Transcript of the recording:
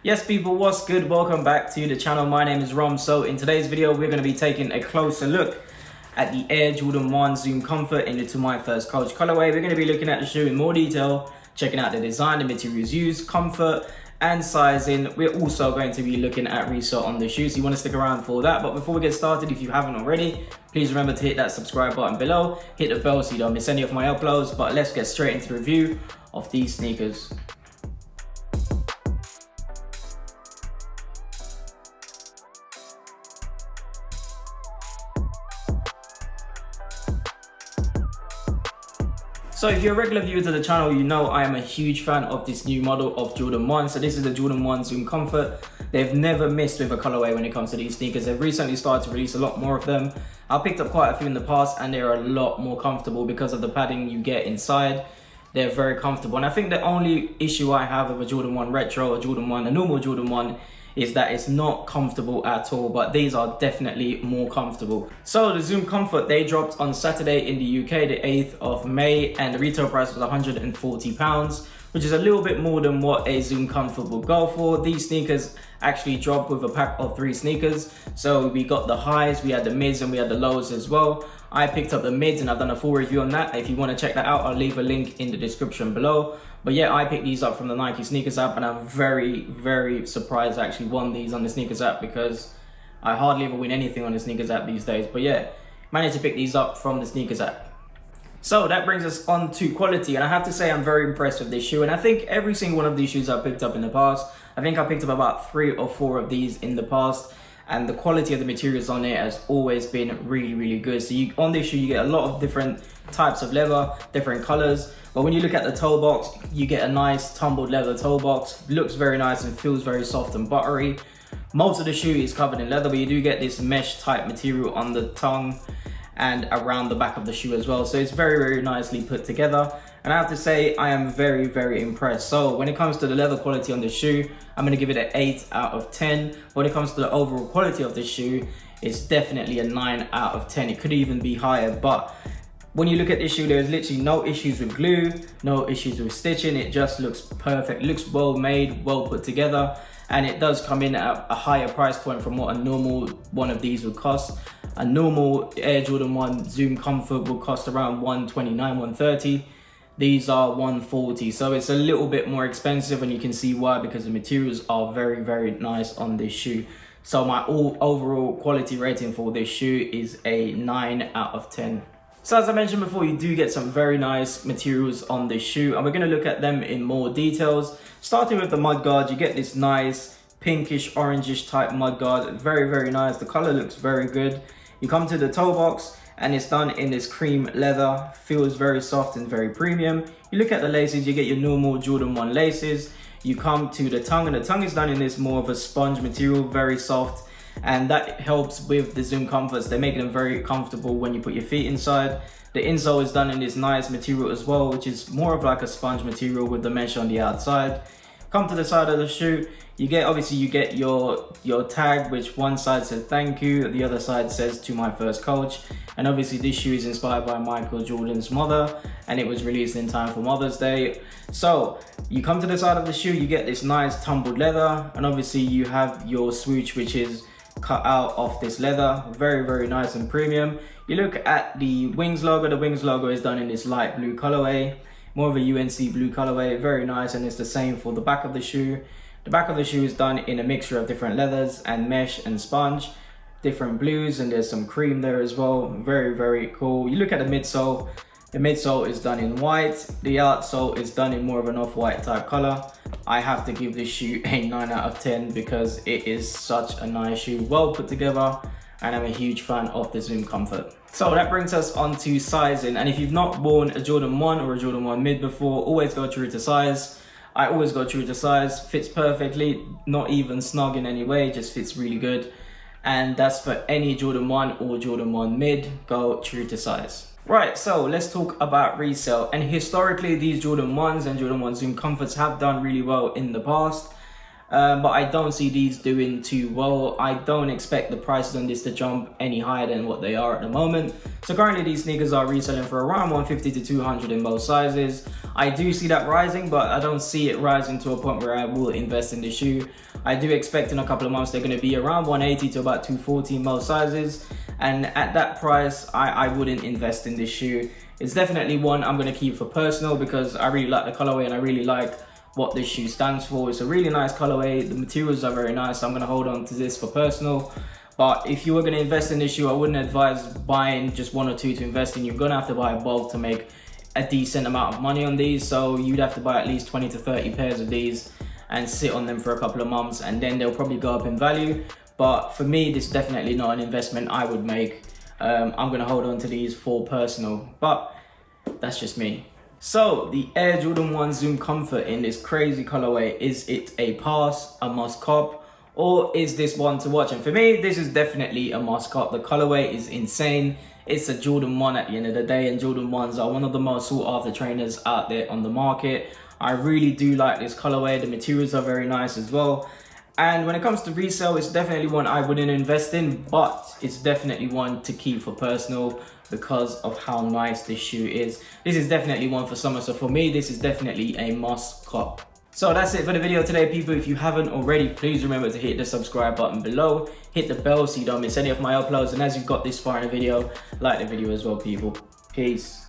Yes people, what's good? Welcome back to the channel. My name is Rom. So in today's video we're going to be taking a closer look at the Air Jordan 1 Zoom Comfort in the To My First Coach colorway. We're going to be looking at the shoe in more detail, checking out the design, the materials used, comfort and sizing. We're also going to be looking at resale on the shoe, so you want to stick around for that. But before we get started, if you haven't already, please remember to hit that subscribe button below, hit the bell so you don't miss any of my uploads. But let's get straight into the review of these sneakers. So if you're a regular viewer to the channel, you know I am a huge fan of this new model of Jordan 1. So this is the Jordan 1 Zoom Comfort. They've never missed with a colorway when it comes to these sneakers. They've recently started to release a lot more of them. I picked up quite a few in the past and they're a lot more comfortable because of the padding you get inside. They're very comfortable. And I think the only issue I have with a Jordan 1 Retro, a normal Jordan 1, is that it's not comfortable at all, but these are definitely more comfortable. So the Zoom Comfort, they dropped on Saturday in the UK, the 8th of May, and the retail price was £140, which is a little bit more than what a Zoom Comfort will go for. These sneakers actually dropped with a pack of 3 sneakers. So we got the highs, we had the mids, and we had the lows as well. I picked up the mids and I've done a full review on that. If you want to check that out, I'll leave a link in the description below. But yeah, I picked these up from the Nike sneakers app and I'm very surprised I actually won these on the sneakers app because I hardly ever win anything on the sneakers app these days. But yeah, managed to pick these up from the sneakers app. So that brings us on to quality, and I have to say I'm very impressed with this shoe. And I think every single one of these shoes I picked up in the past, I think I picked up about 3 or 4 of these in the past, and the quality of the materials on it has always been really good. So on this shoe you get a lot of different types of leather, different colors, but when you look at the toe box, you get a nice tumbled leather toe box. Looks very nice and feels very soft and buttery. Most of the shoe is covered in leather, but you do get this mesh type material on the tongue and around the back of the shoe as well. So it's very nicely put together, and I have to say I am very impressed. So when it comes to the leather quality on the shoe, I'm going to give it an 8 out of 10. When it comes to the overall quality of the shoe, it's definitely a 9 out of 10. It could even be higher, but when you look at this shoe, there's literally no issues with glue, no issues with stitching. It just looks perfect, looks well made, well put together, and it does come in at a higher price point from what a normal one of these would cost. A normal Air Jordan 1 Zoom Comfort will cost around $129, $130. These are $140, so it's a little bit more expensive, and you can see why, because the materials are very nice on this shoe. So my overall quality rating for this shoe is a 9 out of 10. So as I mentioned before, you do get some very nice materials on this shoe, and we're going to look at them in more details. Starting with the mudguard, you get this nice pinkish orangish type mudguard. Very nice. The color looks very good. You come to the toe box and it's done in this cream leather, feels very soft and very premium. You look at the laces, you get your normal Jordan 1 laces. You come to the tongue, and the tongue is done in this more of a sponge material, very soft, and that helps with the Zoom Comforts. They make them very comfortable when you put your feet inside. The insole is done in this nice material as well, which is more of like a sponge material with the mesh on the outside. Come to the side of the shoe, you get your tag, which one side says thank you, the other side says To My First Coach. And obviously this shoe is inspired by Michael Jordan's mother, and it was released in time for Mother's Day. So you come to the side of the shoe, you get this nice tumbled leather, and obviously you have your swoosh, which is cut out of this leather, very nice and premium. You look at the Wings logo, the Wings logo is done in this light blue colorway, more of a UNC blue colorway, very nice, and it's the same for the back of the shoe. The back of the shoe is done in a mixture of different leathers and mesh and sponge, different blues, and there's some cream there as well. Very cool. You look at the midsole. The midsole is done in white. The outsole is done in more of an off-white type color. I have to give this shoe a 9 out of 10 because it is such a nice shoe, well put together, and I'm a huge fan of the Zoom Comfort. So that brings us on to sizing, and if you've not worn a Jordan 1 or a Jordan 1 mid before, always go true to size. I always go true to size, fits perfectly, not even snug in any way, just fits really good. And that's for any Jordan 1 or Jordan 1 mid, go true to size. Right, so let's talk about resale. And historically, these Jordan 1s and Jordan 1 Zoom Comforts have done really well in the past. but I don't see these doing too well. I don't expect the prices on this to jump any higher than what they are at the moment. So currently these sneakers are reselling for around 150 to 200 in most sizes. I do see that rising, but I don't see it rising to a point where I will invest in the shoe. I do expect in a couple of months they're going to be around 180 to about 240 in most sizes, and at that price I wouldn't invest in this shoe. It's definitely one I'm going to keep for personal because I really like the colorway and I really like what this shoe stands for. It's a really nice colorway, the materials are very nice, so I'm going to hold on to this for personal. But if you were going to invest in this shoe, I wouldn't advise buying just one or two to invest in. You're going to have to buy bulk to make a decent amount of money on these, so you'd have to buy at least 20 to 30 pairs of these and sit on them for a couple of months, and then they'll probably go up in value. But for me, this is definitely not an investment I would make. I'm going to hold on to these for personal, but that's just me. So the Air Jordan 1 Zoom Comfort in this crazy colorway, is it a pass, a must cop, or is this one to watch? And for me, this is definitely a must cop. The colorway is insane. It's a Jordan 1 at the end of the day, and Jordan 1s are one of the most sought after trainers out there on the market. I really do like this colorway. The materials are very nice as well. And when it comes to resale, it's definitely one I wouldn't invest in, but it's definitely one to keep for personal because of how nice this shoe is. This is definitely one for summer, so for me, this is definitely a must cop. So that's it for the video today, people. If you haven't already, please remember to hit the subscribe button below, hit the bell so you don't miss any of my uploads, and as you've got this far in the video, like the video as well, people. Peace.